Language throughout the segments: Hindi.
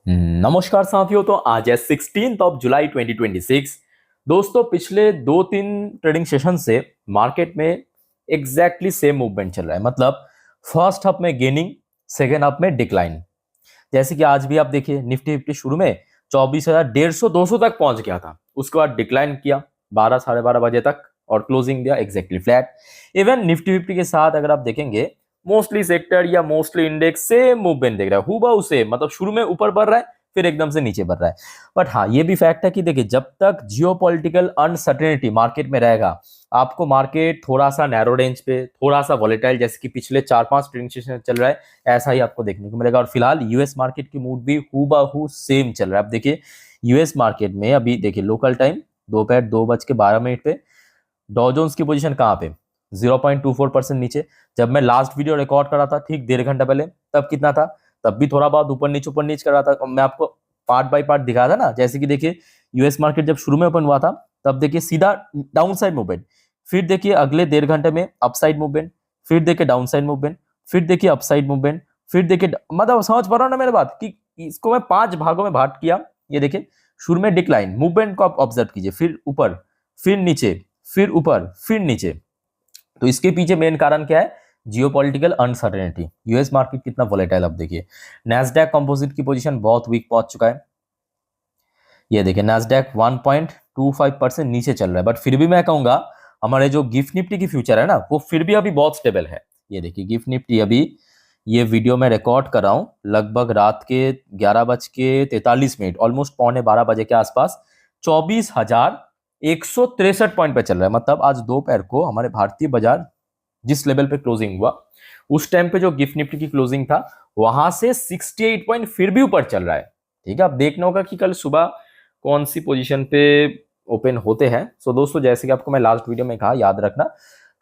नमस्कार साथियों। तो आज है 16 जुलाई 2026। दोस्तों, पिछले 2-3 ट्रेडिंग सेशन से मार्केट में एग्जैक्टली सेम मूवमेंट चल रहा है। मतलब फर्स्ट हाफ में गेनिंग, सेकेंड हाफ में डिक्लाइन। जैसे कि आज भी आप देखिए, निफ्टी फिफ्टी शुरू में 24,150 200 तक पहुंच गया था। उसके बाद डिक्लाइन किया 12 साढ़े 12 बजे तक और क्लोजिंग दिया exactly flat. Even Nifty fifty के साथ अगर आप देखेंगे, मोस्टली सेक्टर या मोस्टली इंडेक्स से मूवमेंट देख रहा है, हूबहू से। मतलब शुरू में ऊपर बढ़ रहा है, फिर एकदम से नीचे बढ़ रहा है। बट हाँ, ये भी फैक्ट है कि देखिए, जब तक जियोपॉलिटिकल अनसर्टेनिटी मार्केट में रहेगा, आपको मार्केट थोड़ा सा नैरो रेंज पे, थोड़ा सा वॉलेटाइल, जैसे कि पिछले 4-5 ट्रेडिंग सेशन चल रहा है, ऐसा ही आपको देखने को मिलेगा। और फिलहाल यूएस मार्केट की मूड भी हूबहू सेम चल रहा है। अब देखिए, यूएस मार्केट में अभी देखिए, लोकल टाइम दोपहर 2:12 पे डॉ जोन्स की पोजीशन कहाँ पे, 0.24% नीचे। जब मैं लास्ट वीडियो रिकॉर्ड कर रहा था ठीक 1.5 घंटा पहले, तब कितना था? तब भी थोड़ा बहुत ऊपर नीचे कर रहा था। मैं आपको पार्ट बाय पार्ट दिखा था ना। जैसे कि देखिए, यूएस मार्केट जब शुरू में ओपन हुआ था, तब देखिए सीधा डाउन साइड मूवमेंट, फिर देखिए अगले 1.5 घंटे में अपसाइड मूवमेंट, फिर देखिए डाउन साइड मूवमेंट, फिर देखिए अपसाइड मूवमेंट, फिर देखिए, मतलब समझ पा रहा हूं ना मेरे बात कि इसको मैं 5 भागों में भाग किया। ये देखिए, शुरू में डिक्लाइन मूवमेंट को आप ऑब्जर्व कीजिए, फिर ऊपर, फिर नीचे, फिर ऊपर, फिर नीचे। तो इसके पीछे मेन कारण क्या है? Geopolitical uncertainty. यूएस मार्केट कितना वोलेटाइल आप देखिए। नैस्डैक कंपोजिट की पोजीशन बहुत वीक पहुंच चुका है। ये देखिए, नैस्डैक 1.25% नीचे चल रहा है। बट फिर भी मैं कहूंगा, हमारे जो गिफ्ट निफ्टी की फ्यूचर है ना, वो फिर भी अभी बहुत स्टेबल है। ये देखिए, गिफ्ट निफ्टी अभी, ये वीडियो मैं रिकॉर्ड कर रहा हूं लगभग रात के 11:43, ऑलमोस्ट 11:45 के आसपास, 24,163 पॉइंट पे चल रहा है। मतलब आज दोपहर को हमारे भारतीय बाजार जिस लेवल पे क्लोजिंग हुआ, उस टाइम पे जो गिफ्ट निफ्टी की क्लोजिंग था, वहां से 68 पॉइंट फिर भी ऊपर चल रहा है। ठीक है, अब देखना होगा कि कल सुबह कौन सी पोजीशन पे ओपन होते हैं। सो दोस्तों, जैसे कि आपको मैं लास्ट वीडियो में कहा, याद रखना,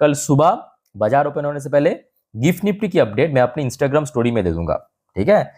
कल सुबह बाजार ओपन होने से पहले गिफ्ट निफ्टी की अपडेट मैं अपनी इंस्टाग्राम स्टोरी में दे दूंगा। ठीक है,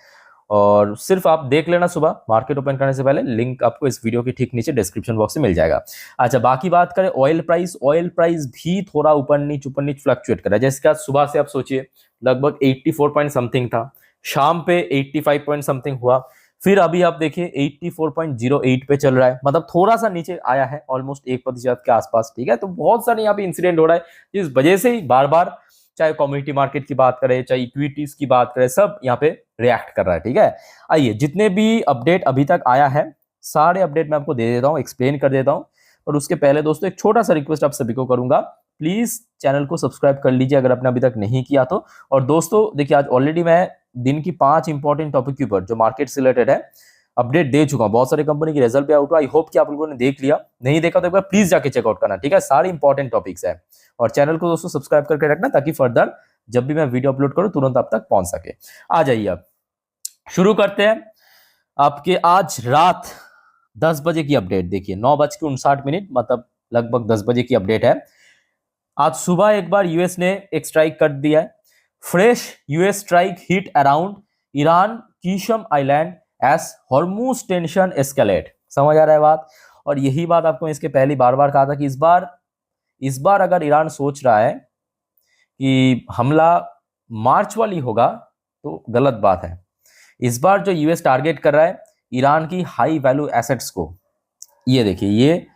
और सिर्फ आप देख लेना सुबह मार्केट ओपन करने से पहले। लिंक आपको इस वीडियो के ठीक नीचे डिस्क्रिप्शन बॉक्स में मिल जाएगा। अच्छा, बाकी बात करें ऑयल प्राइस, ऑयल प्राइस भी थोड़ा ऊपर नीच फ्लक्चुएट कर रहा है। जैसे कि आज सुबह से आप सोचिए, लगभग 84 पॉइंट समथिंग था, शाम पे 85 पॉइंट समथिंग हुआ, फिर अभी आप देखिए 84.08 पे चल रहा है। मतलब थोड़ा सा नीचे आया है, ऑलमोस्ट 1% के आसपास। ठीक है, तो बहुत सारे यहाँ पे इंसिडेंट हो रहा है, जिस वजह से ही बार बार, चाहे कम्युनिटी मार्केट की बात करें, चाहे इक्विटीज की बात करें, सब यहाँ पे रिएक्ट कर रहा है। ठीक है, आइए, जितने भी अपडेट अभी तक आया है, सारे अपडेट मैं आपको दे देता हूँ, एक्सप्लेन कर देता हूँ। और उसके पहले दोस्तों, एक छोटा सा रिक्वेस्ट आप सभी को करूंगा, प्लीज चैनल को सब्सक्राइब कर लीजिए अगर आपने अभी तक नहीं किया तो। और दोस्तों देखिए, आज ऑलरेडी मैं दिन की 5 इंपॉर्टेंट टॉपिक के ऊपर जो मार्केट से रिलेटेड है, अपडेट दे चुका हूं। बहुत सारी कंपनी की रिजल्ट भी आउट हुआ, आई होप कि आप लोगों ने देख लिया। नहीं देखा तो एक बार प्लीज जाके चेकआउट करना। ठीक है, सारे इंपॉर्टेंट टॉपिक्स है। और चैनल को दोस्तों सब्सक्राइब करके रखना, ताकि फर्दर जब भी मैं वीडियो अपलोड करूं, तुरंत आप तक पहुंच सके। आ जाइए, अब शुरू करते हैं आपके आज रात 10 बजे की अपडेट। देखिए, 9:59, मतलब लगभग 10 बजे की अपडेट है। आज सुबह एक बार यूएस ने एक स्ट्राइक कर दिया है। Fresh US strike hit around Iran Keisham island S Hormuz tension escalate. समझ आ रहा है बात? और यही बात आपको इसके पहले बार बार कहा था कि इस बार अगर ईरान सोच रहा है कि हमला मार्च वाली होगा, तो गलत बात है। इस बार जो यूएस टारगेट कर रहा है ईरान की हाई वैल्यू एसेट्स को। ये देखिए, ये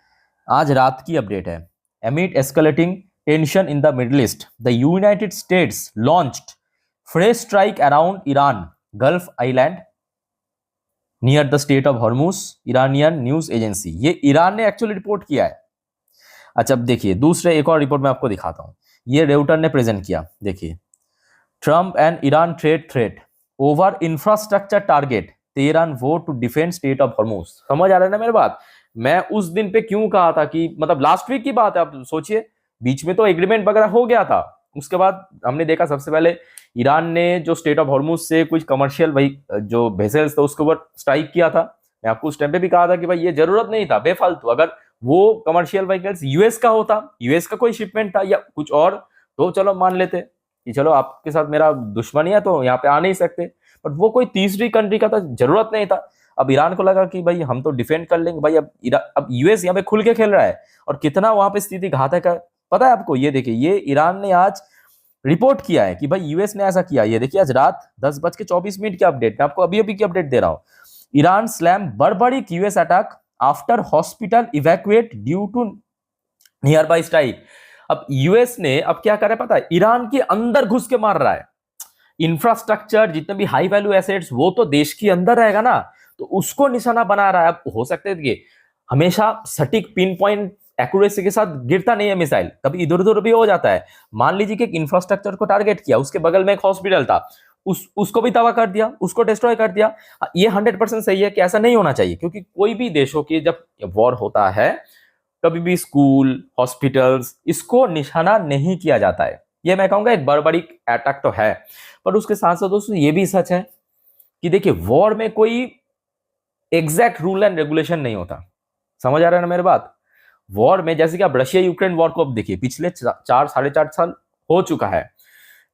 आज रात की अपडेट है। एमिड escalating tension in the middle east, the United states launched fresh strike around Iran gulf island near the state of Hormuz, Iranian news agency. ये ईरान ने एक्चुअली रिपोर्ट किया है। अच्छा, अब देखिए, दूसरे एक और रिपोर्ट मैं आपको दिखाता हूं। ये रेउटर ने प्रेजेंट किया। देखिए, Trump and Iran trade threat over infrastructure target, Tehran vote to defend state of Hormuz. समझ आ रहा है ना मेरी बात? मैं उस दिन पे क्यों कहा था कि, मतलब लास्ट वीक की बात है, आप सोचिए, बीच में तो एग्रीमेंट वगैरह हो गया था। उसके बाद हमने देखा, सबसे पहले ईरान ने जो स्टेट ऑफ हॉर्मूज से कुछ कमर्शियल वही जो वेसल्स थे, उसके ऊपर स्ट्राइक किया था। मैं आपको उस टाइम पे भी कहा था कि भाई ये जरूरत नहीं था, बेफालतू। अगर वो कमर्शियल व्हीकल्स यूएस का होता, यूएस का कोई शिपमेंट था या कुछ और, तो चलो मान लेते कि चलो आपके साथ मेरा दुश्मनी है, तो यहाँ पे आ नहीं सकते। बट वो कोई तीसरी कंट्री का था, जरूरत नहीं था। अब ईरान को लगा कि भाई हम तो डिफेंड कर लेंगे भाई। अब यूएस यहाँ पे खुल के खेल रहा है, और कितना वहां पे स्थिति घातक है पता है आपको? ये देखिए, ये ईरान ने आज रिपोर्ट किया है कि भाई यूएस ने ऐसा किया। ये देखिए, आज रात 10:24 की अपडेट, मैं आपको अभी अभी की अपडेट दे रहा हूँ। Iran slam barbaric US attack after hospital evacuate due to nearby strike. अब यूएस ने अब क्या करे पता है, ईरान के अंदर घुस के मार रहा है। इंफ्रास्ट्रक्चर जितने भी हाई वैल्यू एसेट्स वो तो देश के अंदर रहेगा ना, तो उसको निशाना बना रहा है। अब हो सकता है कि हमेशा सटीक पिन पॉइंट एक्यूरेसी के साथ गिरता नहीं है मिसाइल, कभी इधर उधर भी हो जाता है। मान लीजिए कि एक इंफ्रास्ट्रक्चर को टारगेट किया, उसके बगल में एक हॉस्पिटल था, उसको भी तबाह कर दिया, उसको डिस्ट्रॉय कर दिया। ये 100% सही है कि ऐसा नहीं होना चाहिए, क्योंकि कोई भी देशों की जब वॉर होता है कभी भी स्कूल हॉस्पिटल्स इसको निशाना नहीं किया जाता है। ये मैं कहूंगा एक बर्बरिक अटैक तो है, पर उसके साथ साथ दोस्तों ये भी सच है कि देखिए वॉर में कोई एग्जैक्ट रूल एंड रेगुलेशन नहीं होता। समझ आ रहा है ना मेरी बात? वॉर में जैसे कि आप रशिया यूक्रेन वॉर को अब देखिए, पिछले 4-4.5 साल हो चुका है,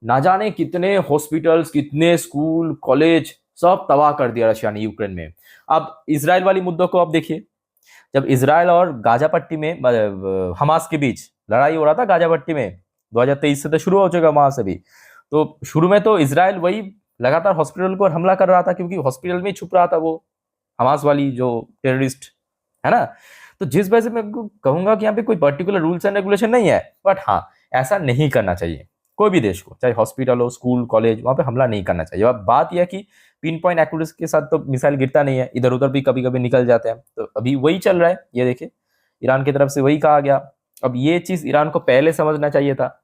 ना जाने कितने हॉस्पिटल्स कितने स्कूल कॉलेज सब तबाह कर दिया रशिया ने यूक्रेन में। अब इसराइल वाली मुद्दों को अब देखिए, जब इसराइल और गाजा पट्टी में हमास के बीच लड़ाई हो रहा था गाजा पट्टी में, 2023 से तो शुरू हो चुका वहां से भी, तो शुरू में तो इसराइल वही लगातार हॉस्पिटल को हमला कर रहा था, क्योंकि हॉस्पिटल में छुप रहा था वो हमास वाली जो टेररिस्ट है ना। तो जिस वजह से मैं कहूंगा कि यहाँ पे कोई पर्टिकुलर रूल्स एंड रेगुलेशन नहीं है, बट हाँ ऐसा नहीं करना चाहिए कोई भी देश को, चाहे हॉस्पिटल हो स्कूल कॉलेज, वहां पे हमला नहीं करना चाहिए। अब बात यह कि पिन पॉइंट एक्यूरेसी के साथ तो मिसाइल गिरता नहीं है, इधर उधर भी कभी कभी निकल जाते हैं। तो अभी वही चल रहा है, ये देखिए ईरान की तरफ से वही कहा गया। अब ये चीज ईरान को पहले समझना चाहिए था,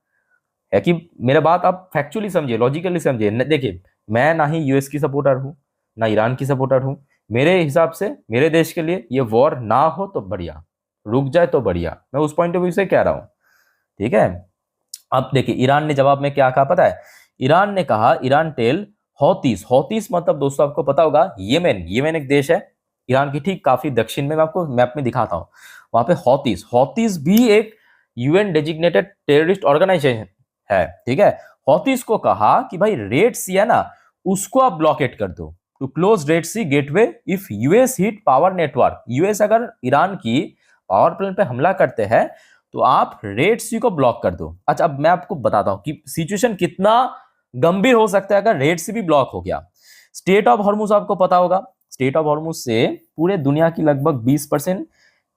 है कि मेरा बात आप फैक्चुअली समझिए लॉजिकली समझिए। देखिए मैं ना ही यूएस की सपोर्टर हूँ ना ईरान की सपोर्टर हूँ, मेरे हिसाब से मेरे देश के लिए ये वॉर ना हो तो बढ़िया, रुक जाए तो बढ़िया, मैं उस पॉइंट ऑफ व्यू से कह रहा हूँ, ठीक है। अब देखिए ईरान ने जवाब में क्या कहा पता है, ईरान ने कहा ईरान टेल हौतीस, हौतीस मतलब दोस्तों आपको पता होगा येमेन, येमेन एक देश है ईरान की ठीक काफी दक्षिण में, मैं आपको मैप में दिखाता हूँ। वहां पे हौतीस, हौतीस भी एक यूएन डेजिग्नेटेड टेररिस्ट ऑर्गेनाइजेशन है, ठीक है। हौतीस को कहा कि भाई रेड सी है ना, उसको आप ब्लॉकेट कर दो, to close Red Sea gateway if US hit power network. US अगर ईरान की पावर प्लांट पे हमला करते हैं तो आप रेड सी को ब्लॉक कर दो। अच्छा अब मैं आपको बताता हूं कि सिचुएशन कितना गंभीर हो सकता है अगर रेड सी भी ब्लॉक हो गया। स्टेट ऑफ हॉर्मुज आपको पता होगा, स्टेट ऑफ हॉर्मुज से पूरे दुनिया की लगभग 20%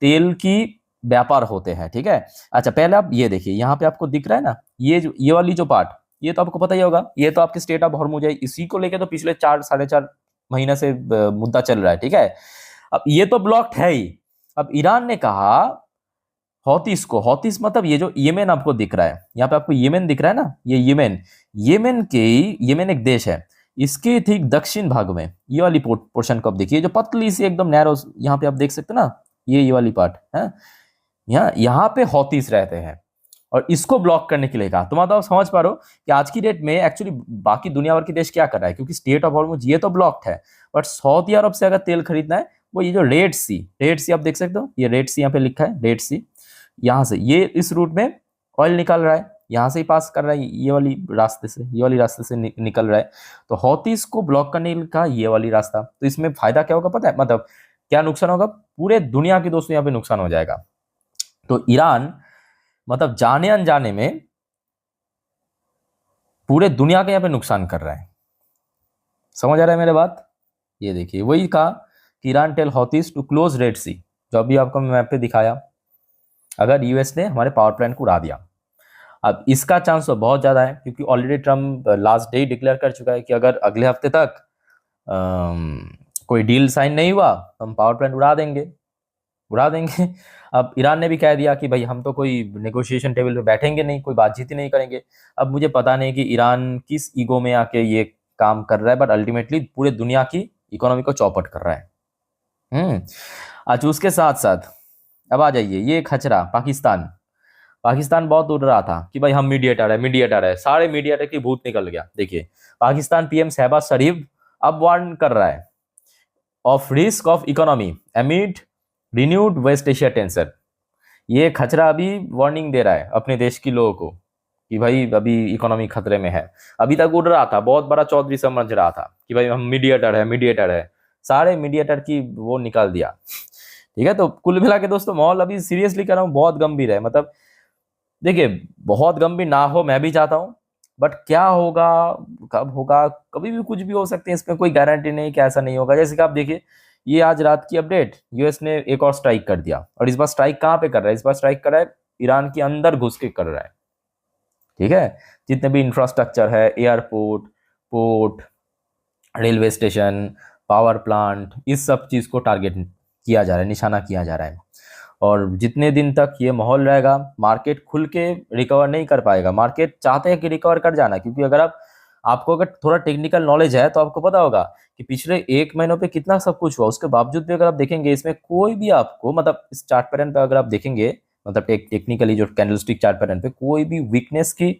तेल की व्यापार होते हैं, ठीक है। अच्छा पहले आप ये देखिए, यहाँ पे आपको दिख रहा है ना, ये वाली जो पार्ट, ये तो आपको पता ही होगा, ये तो आपके स्टेट ऑफ हॉर्मुज है, इसी को लेकर तो पिछले 4-4.5 महीने से मुद्दा चल रहा है, ठीक है। अब ये तो ब्लॉक्ड है ही। अब ईरान ने कहा हौतीस को, हौतीस मतलब ये जो येमेन आपको दिख रहा है, यहाँ पे आपको येमेन दिख रहा है ना, ये येमेन, येमेन एक देश है, इसके ठीक दक्षिण भाग में ये वाली पोर्शन को आप देखिए, जो पतली सी एकदम नैरो, यहाँ पे आप देख सकते हैं ना, ये वाली पार्ट है, यहाँ पे हौतीस रहते हैं और इसको ब्लॉक करने के लिए कहा। तो मतलब आप समझ पा रहे हो कि आज की डेट में एक्चुअली बाकी दुनिया भर के देश क्या कर रहा है, क्योंकि स्टेट ऑफ हॉर्मुज ये तो ब्लॉक्ड है, बट सऊदी अरब से अगर तेल खरीदना है, वो ये जो रेड सी आप देख सकते हो, ये रेड सी यहाँ पे लिखा है, रेड सी, यहाँ से ये इस रूट में ऑयल निकल रहा है, यहाँ से ही पास कर रहा है, ये वाली रास्ते से, ये वाली रास्ते से निकल रहा है। तो हौतीस को ब्लॉक करने का ये वाली रास्ता, तो इसमें फायदा क्या होगा पता है, मतलब क्या नुकसान होगा, पूरे दुनिया के दोस्तों यहाँ पे नुकसान हो जाएगा। तो ईरान मतलब जाने अनजाने में पूरे दुनिया के यहाँ पे नुकसान कर रहा है। समझ आ रहा है मेरे बात? ये देखिए वही कहा कि Iran tell Houthis to close Red Sea, जो अभी आपको मैप पे दिखाया, अगर यूएस ने हमारे पावर प्लांट को उड़ा दिया। अब इसका चांस तो बहुत ज्यादा है, क्योंकि already Trump last day declare कर चुका है कि अगर अगले हफ्ते तक कोई डील साइन नहीं हुआ तो हम पावर प्लांट उड़ा देंगे। अब ईरान ने भी कह दिया कि भाई हम तो कोई नेगोशिएशन टेबल पे बैठेंगे नहीं, कोई बातचीत ही नहीं करेंगे। अब मुझे पता नहीं कि ईरान किस ईगो में आके ये काम कर रहा है, बट अल्टीमेटली पूरे दुनिया की इकोनॉमी को चौपट कर रहा है। अच्छा उसके साथ साथ अब आ जाइए, ये खचरा पाकिस्तान बहुत उड़ रहा था कि भाई हम मीडिएटर है, सारे मीडिएटर की भूत निकल गया। देखिए पाकिस्तान पीएम शहबाज शरीफ अब वार्न कर रहा है of risk of economy amid renewed West Asia tension. ये खचरा अभी वार्निंग दे रहा है अपने देश की लोगों को कि भाई अभी इकोनॉमी खतरे में है। अभी तक उड़ रहा था, बहुत बड़ा चौधरी समझ रहा था कि भाई हम मीडिएटर है, सारे मीडिएटर की वो निकाल दिया, ठीक है। तो कुल मिला के दोस्तों माहौल अभी सीरियसली कह रहा हूँ बहुत गंभीर है। मतलब देखिए बहुत गंभीर ना हो मैं भी चाहता हूँ, बट क्या होगा, कब होगा, कभी भी कुछ भी हो सकते हैं, इसमें कोई गारंटी नहीं कि ऐसा नहीं होगा। जैसे कि आप देखिए, ये आज रात की अपडेट, यूएस ने एक और स्ट्राइक कर दिया, और इस बार स्ट्राइक कहाँ पे कर रहा है, इस बार स्ट्राइक कर रहा है ईरान के अंदर घुस के कर रहा है। ठीक है, जितने भी इंफ्रास्ट्रक्चर है, airport, port, railway station, power plant, इस सब चीज को टारगेट किया जा रहा है, निशाना किया जा रहा है। और जितने दिन तक ये माहौल रहेगा, मार्केट खुल के रिकवर नहीं कर पाएगा। मार्केट चाहते हैं कि रिकवर कर जाना, क्योंकि अगर आपको अगर थोड़ा टेक्निकल नॉलेज है तो आपको पता होगा कि पिछले 1 महीनों पे कितना सब कुछ हुआ। उसके बावजूद भी अगर आप देखेंगे, इसमें कोई भी आपको, मतलब इस चार्ट पैटर्न पे अगर आप देखेंगे, मतलब टेक्निकली जो कैंडलस्टिक चार्ट पैटर्न पे कोई भी वीकनेस की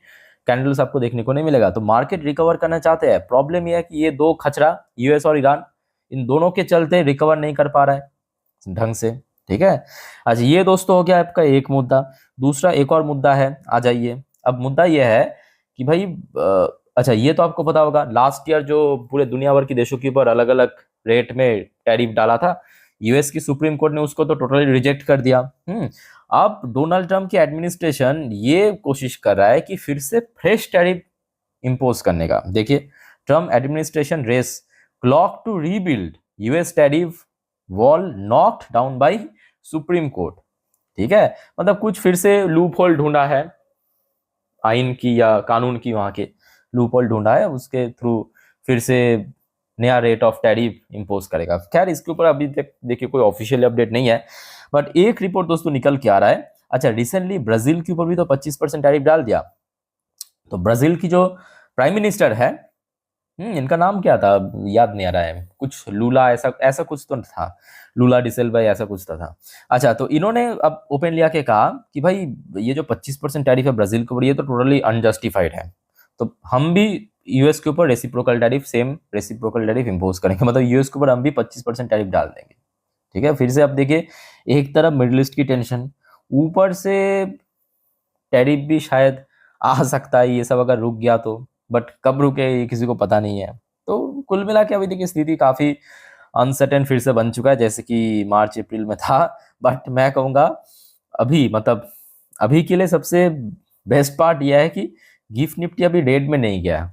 कैंडल्स आपको देखने को नहीं मिलेगा। तो मार्केट रिकवर करना चाहते हैं, प्रॉब्लम यह है कि ये दो खचरा, यूएस और ईरान, इन दोनों के चलते रिकवर नहीं कर पा रहा है ढंग से। ठीक है, अच्छा ये दोस्तों हो गया आपका एक मुद्दा। दूसरा एक और मुद्दा है, आ जाइए। अब मुद्दा यह है कि भाई अच्छा ये तो आपको पता होगा, लास्ट ईयर जो पूरे दुनिया भर के देशों के ऊपर अलग अलग रेट में टैरिफ डाला था, यूएस की सुप्रीम कोर्ट ने उसको तो टोटली रिजेक्ट कर दिया। अब डोनाल्ड ट्रंप की एडमिनिस्ट्रेशन ये कोशिश कर रहा है कि फिर से फ्रेश टैरिफ इंपोज करने का। देखिए, Trump administration race clock to rebuild US tariff wall knocked down by Supreme Court. ठीक है, मतलब कुछ फिर से लूप होल ढूंढा है, आइन की या कानून की, वहां के लूप होल ढूंढा है, उसके थ्रू फिर से नया रेट ऑफ टैरिफ इंपोज करेगा। खैर इसके ऊपर अभी तक देखिए कोई ऑफिशियल अपडेट नहीं है, बट एक रिपोर्ट दोस्तों निकल के आ रहा है। अच्छा, रिसेंटली ब्राजील के ऊपर भी तो 25% टैरिफ डाल दिया। तो ब्राजील की जो प्राइम मिनिस्टर है, इनका नाम क्या था, याद नहीं आ रहा है, कुछ लूला ऐसा ऐसा कुछ तो था, लूला डिसेल्वा ऐसा कुछ तो था। अच्छा, तो इन्होंने अब ओपनली आके कहा कि भाई ये जो 25% टैरिफ है ब्राजील के ऊपर, ये तो टोटली अनजस्टिफाइड है। तो हम भी यूएस के ऊपर reciprocal tariff, same reciprocal tariff impose करेंगे, मतलब यूएस के ऊपर हम भी 25% टैरिफ डाल देंगे। ठीक है, फिर से आप देखिए, एक तरफ मिडिल ईस्ट की टेंशन, ऊपर से टैरिफ भी शायद आ सकता है, ये सब अगर रुक गया तो, बट कब रुके ये किसी को पता नहीं है। तो कुल मिला के अभी देखिए स्थिति काफी अनसर्टेन फिर से बन चुका है, जैसे कि मार्च अप्रैल में था। बट मैं कहूँगा अभी, मतलब अभी के लिए सबसे बेस्ट पार्ट यह है कि गिफ्ट निफ्टी अभी रेड में नहीं गया,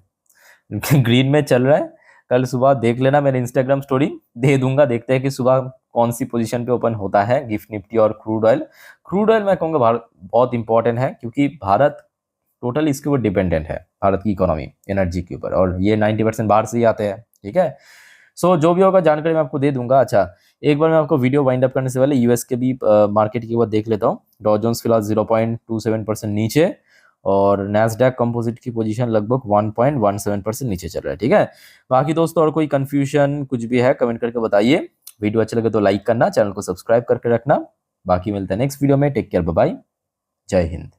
ग्रीन में चल रहा है। कल सुबह देख लेना, मैंने इंस्टाग्राम स्टोरी दे दूंगा, देखते हैं कि सुबह कौन सी पोजीशन पे ओपन होता है गिफ्ट निफ्टी और क्रूड ऑयल। क्रूड ऑयल मैं कहूँगा बहुत इंपॉर्टेंट है, क्योंकि भारत टोटल इसके ऊपर डिपेंडेंट है, भारत की इकोनॉमी एनर्जी के ऊपर, और ये 90% बाहर से ही आते हैं। ठीक है, सो जो भी होगा जानकारी मैं आपको दे दूंगा। अच्छा, एक बार मैं आपको वीडियो वाइंड अप करने से पहले यूएस के भी मार्केट की बात देख लेता हूँ। डॉ जोन्स फिलहाल 0.27% नीचे, और नैस्डैक कंपोजिट की पोजीशन लगभग 1.17% नीचे चल रहा है। ठीक है, बाकी दोस्तों और कोई कंफ्यूजन कुछ भी है कमेंट करके बताइए। वीडियो अच्छा लगे तो लाइक करना, चैनल को सब्सक्राइब करके रखना। बाकी मिलते हैं नेक्स्ट वीडियो में, टेक केयर, बाय बाय, जय हिंद।